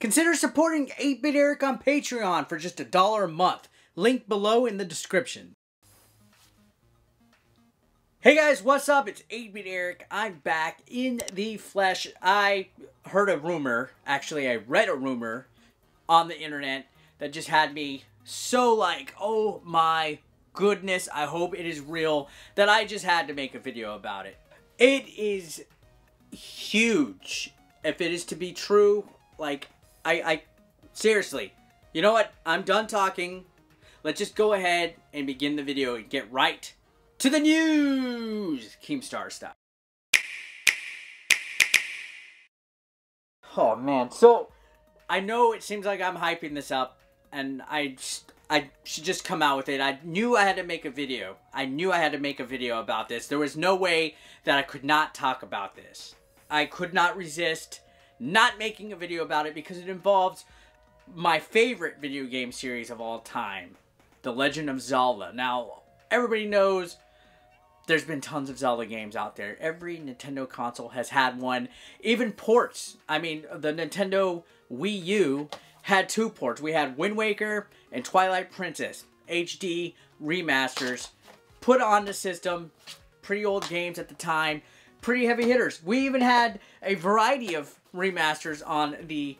Consider supporting 8-Bit Eric on Patreon for just $1 a month. Link below in the description. Hey guys, what's up? It's 8-Bit Eric. I'm back in the flesh. I heard a rumor, actually I read a rumor on the internet that just had me so like, oh my goodness, I hope it is real, that I just had to make a video about it. It is huge. If it is to be true, like, I seriously, you know what? I'm done talking. Let's just go ahead and begin the video and get right to the news. Keemstar style. Oh man, so I know it seems like I'm hyping this up, and I should just come out with it. I knew I had to make a video. I knew I had to make a video about this. There was no way that I could not talk about this. I could not resist not making a video about it because it involves my favorite video game series of all time, The Legend of Zelda. Now, everybody knows there's been tons of Zelda games out there. Every Nintendo console has had one. Even ports. I mean, the Nintendo Wii U had 2 ports. We had Wind Waker and Twilight Princess. HD remasters. Put on the system. Pretty old games at the time. Pretty heavy hitters. We even had a variety of remasters on the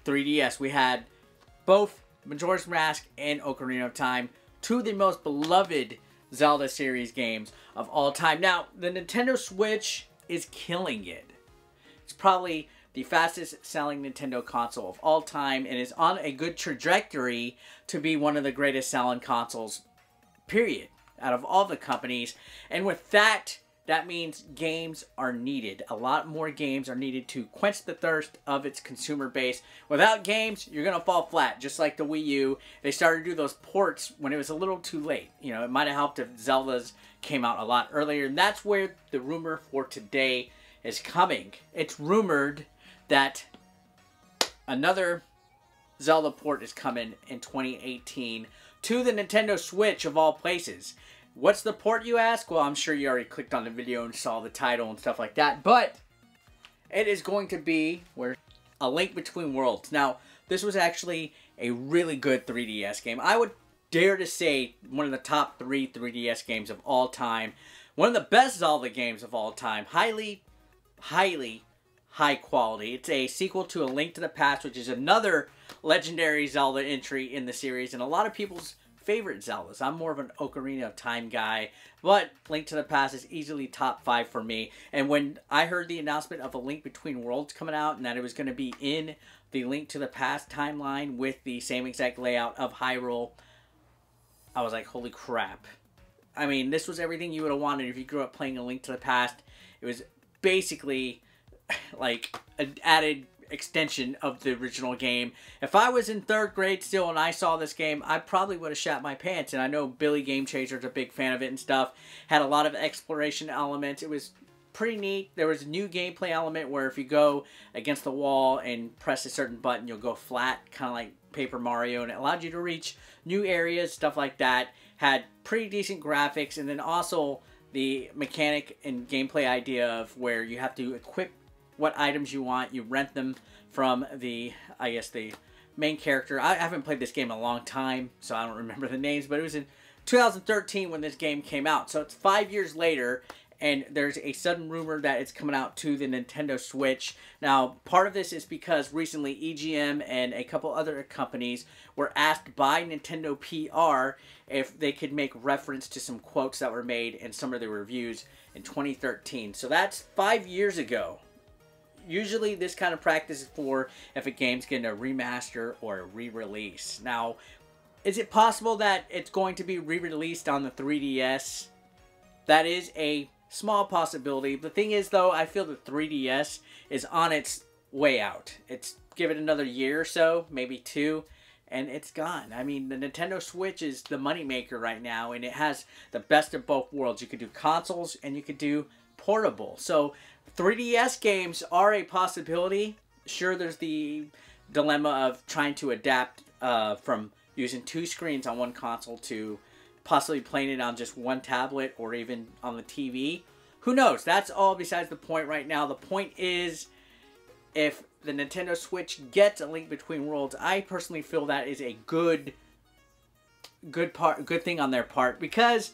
3DS. We had both Majora's Mask and Ocarina of Time. 2 of the most beloved Zelda series games of all time. Now, the Nintendo Switch is killing it. It's probably the fastest selling Nintendo console of all time and is on a good trajectory to be one of the greatest selling consoles, period, out of all the companies. And with that, that means games are needed. A lot more games are needed to quench the thirst of its consumer base. Without games, you're going to fall flat, just like the Wii U. They started to do those ports when it was a little too late. You know, it might have helped if Zelda's came out a lot earlier. And that's where the rumor for today is coming. It's rumored that another Zelda port is coming in 2018 to the Nintendo Switch of all places. What's the port, you ask? Well, I'm sure you already clicked on the video and saw the title and stuff like that. But it is going to be A Link Between Worlds. Now, this was actually a really good 3DS game. I would dare to say one of the top 3 3DS games of all time. One of the best Zelda games of all time. Highly, highly high quality. It's a sequel to A Link to the Past, which is another legendary Zelda entry in the series. And a lot of people's favorite Zeldas. I'm more of an Ocarina of Time guy, but Link to the Past is easily top 5 for me. And when I heard the announcement of A Link Between Worlds coming out and that it was going to be in the Link to the Past timeline with the same exact layout of Hyrule, I was like, holy crap. I mean, this was everything you would have wanted if you grew up playing A Link to the Past. It was basically like an added extension of the original game. If I was in 3rd grade still and I saw this game, I probably would have shat my pants. And I know Billy Game Chaser's a big fan of it and stuff. Had a lot of exploration elements. It was pretty neat. There was a new gameplay element where if you go against the wall and press a certain button, you'll go flat, kind of like Paper Mario, and it allowed you to reach new areas, stuff like that. Had pretty decent graphics, and then also the mechanic and gameplay idea of where you have to equip what items you want. You rent them from the, I guess, the main character. I haven't played this game in a long time, so I don't remember the names, but it was in 2013 when this game came out. So it's 5 years later, and there's a sudden rumor that it's coming out to the Nintendo Switch. Now, part of this is because recently EGM and a couple other companies were asked by Nintendo PR if they could make reference to some quotes that were made in some of the reviews in 2013. So that's 5 years ago. Usually this kind of practice is for if a game's getting a remaster or a re-release. Now, is it possible that it's going to be re-released on the 3DS? That is a small possibility. The thing is, though, I feel the 3DS is on its way out. It's give it another year or so, maybe 2, and it's gone. I mean, the Nintendo Switch is the moneymaker right now, and it has the best of both worlds. You could do consoles, and you could do portable. So 3DS games are a possibility. Sure, there's the dilemma of trying to adapt from using 2 screens on one console to possibly playing it on just one tablet or even on the TV. Who knows? That's all besides the point right now. The point is, if the Nintendo Switch gets A Link Between Worlds, I personally feel that is a good thing on their part, because,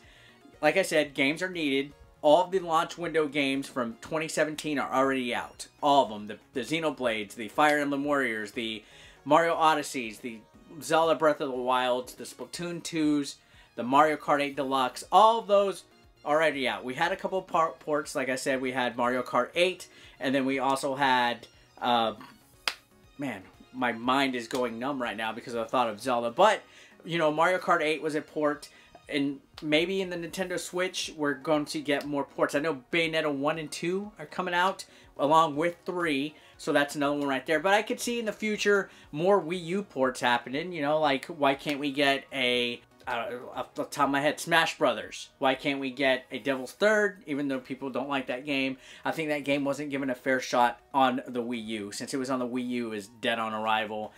like I said, games are needed. All of the launch window games from 2017 are already out. All of them. The Xenoblades, the Fire Emblem Warriors, the Mario Odysseys, the Zelda Breath of the Wild, the Splatoon 2s, the Mario Kart 8 Deluxe. All of those already out. We had a couple of ports. Like I said, we had Mario Kart 8, and then we also had... man, my mind is going numb right now because of the thought of Zelda. But, you know, Mario Kart 8 was a port, and maybe in the Nintendo Switch, we're going to get more ports. I know Bayonetta 1 and 2 are coming out, along with 3, so that's another one right there. But I could see in the future more Wii U ports happening, you know, like, why can't we get a... off the top of my head, Smash Brothers. Why can't we get a Devil's Third, even though people don't like that game? I think that game wasn't given a fair shot on the Wii U. Since it was on the Wii U, is dead on arrival.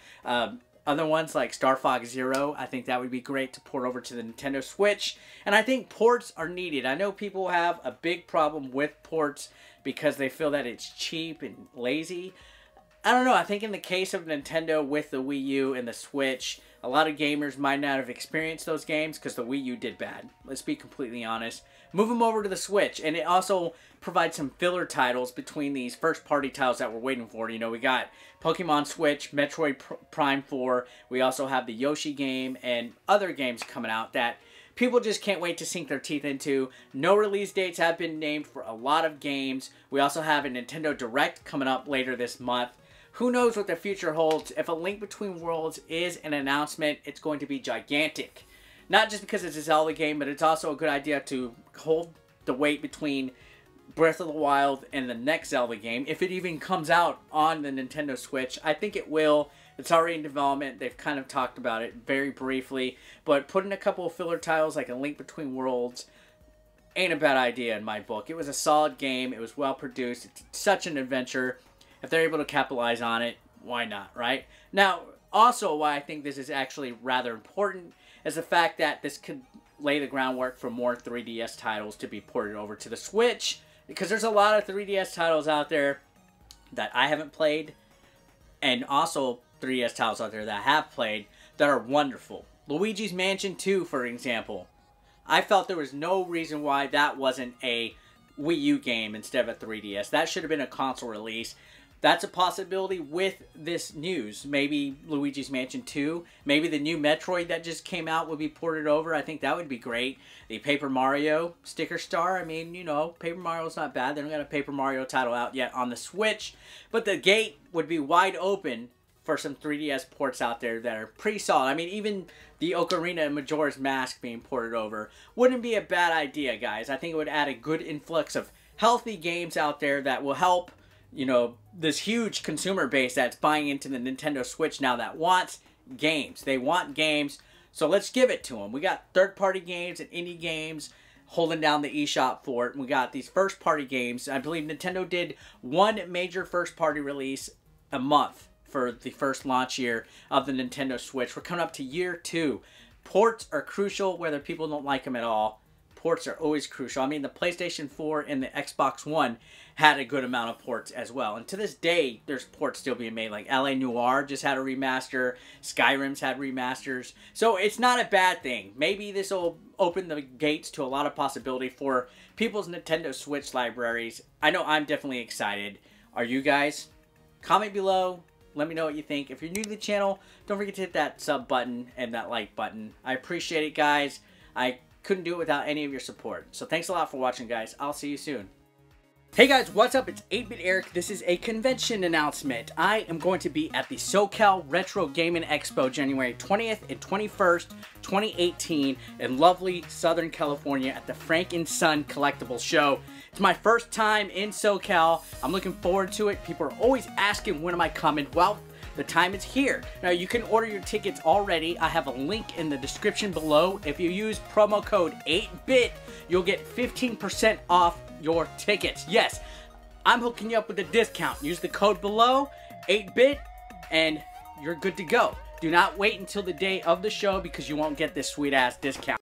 Other ones like Star Fox Zero, I think that would be great to port over to the Nintendo Switch. And I think ports are needed. I know people have a big problem with ports because they feel that it's cheap and lazy. I don't know. I think in the case of Nintendo with the Wii U and the Switch, a lot of gamers might not have experienced those games because the Wii U did bad. Let's be completely honest. Move them over to the Switch, and it also provides some filler titles between these first-party titles that we're waiting for. You know, we got Pokemon Switch, Metroid Prime 4. We also have the Yoshi game and other games coming out that people just can't wait to sink their teeth into. No release dates have been named for a lot of games. We also have a Nintendo Direct coming up later this month. Who knows what the future holds? If A Link Between Worlds is an announcement, it's going to be gigantic. Not just because it's a Zelda game, but it's also a good idea to hold the weight between Breath of the Wild and the next Zelda game. If it even comes out on the Nintendo Switch, I think it will. It's already in development. They've kind of talked about it very briefly. But putting a couple of filler titles like A Link Between Worlds ain't a bad idea in my book. It was a solid game. It was well produced. It's such an adventure. If they're able to capitalize on it, why not, right? Now, also why I think this is actually rather important is the fact that this could lay the groundwork for more 3DS titles to be ported over to the Switch. Because there's a lot of 3DS titles out there that I haven't played, and also 3DS titles out there that I have played that are wonderful. Luigi's Mansion 2, for example. I felt there was no reason why that wasn't a Wii U game instead of a 3DS. That should have been a console release. That's a possibility with this news. Maybe Luigi's Mansion 2. Maybe the new Metroid that just came out would be ported over. I think that would be great. The Paper Mario Sticker Star. I mean, you know, Paper Mario's not bad. They don't got a Paper Mario title out yet on the Switch. But the gate would be wide open for some 3DS ports out there that are pretty solid. I mean, even the Ocarina and Majora's Mask being ported over wouldn't be a bad idea, guys. I think it would add a good influx of healthy games out there that will help, you know, this huge consumer base that's buying into the Nintendo Switch now that wants games. They want games, so let's give it to them. We got third-party games and indie games holding down the eShop for it. We got these first-party games. I believe Nintendo did one major first-party release a month for the first launch year of the Nintendo Switch. We're coming up to year 2. Ports are crucial, whether people don't like them at all. Ports are always crucial. I mean, the PlayStation 4 and the Xbox One had a good amount of ports as well. And to this day, there's ports still being made. Like LA Noire just had a remaster. Skyrim's had remasters. So it's not a bad thing. Maybe this will open the gates to a lot of possibility for people's Nintendo Switch libraries. I know I'm definitely excited. Are you guys? Comment below. Let me know what you think. If you're new to the channel, don't forget to hit that sub button and that like button. I appreciate it, guys. I couldn't do it without any of your support. So thanks a lot for watching, guys. I'll see you soon. Hey guys, what's up? It's 8-Bit Eric. This is a convention announcement. I am going to be at the SoCal Retro Gaming Expo January 20th and 21st, 2018 in lovely Southern California at the Frank & Son Collectibles Show. It's my first time in SoCal. I'm looking forward to it. People are always asking when am I coming. Well, the time is here. Now, you can order your tickets already. I have a link in the description below. If you use promo code 8BIT, you'll get 15% off your tickets. Yes, I'm hooking you up with a discount. Use the code below, 8BIT, and you're good to go. Do not wait until the day of the show because you won't get this sweet-ass discount.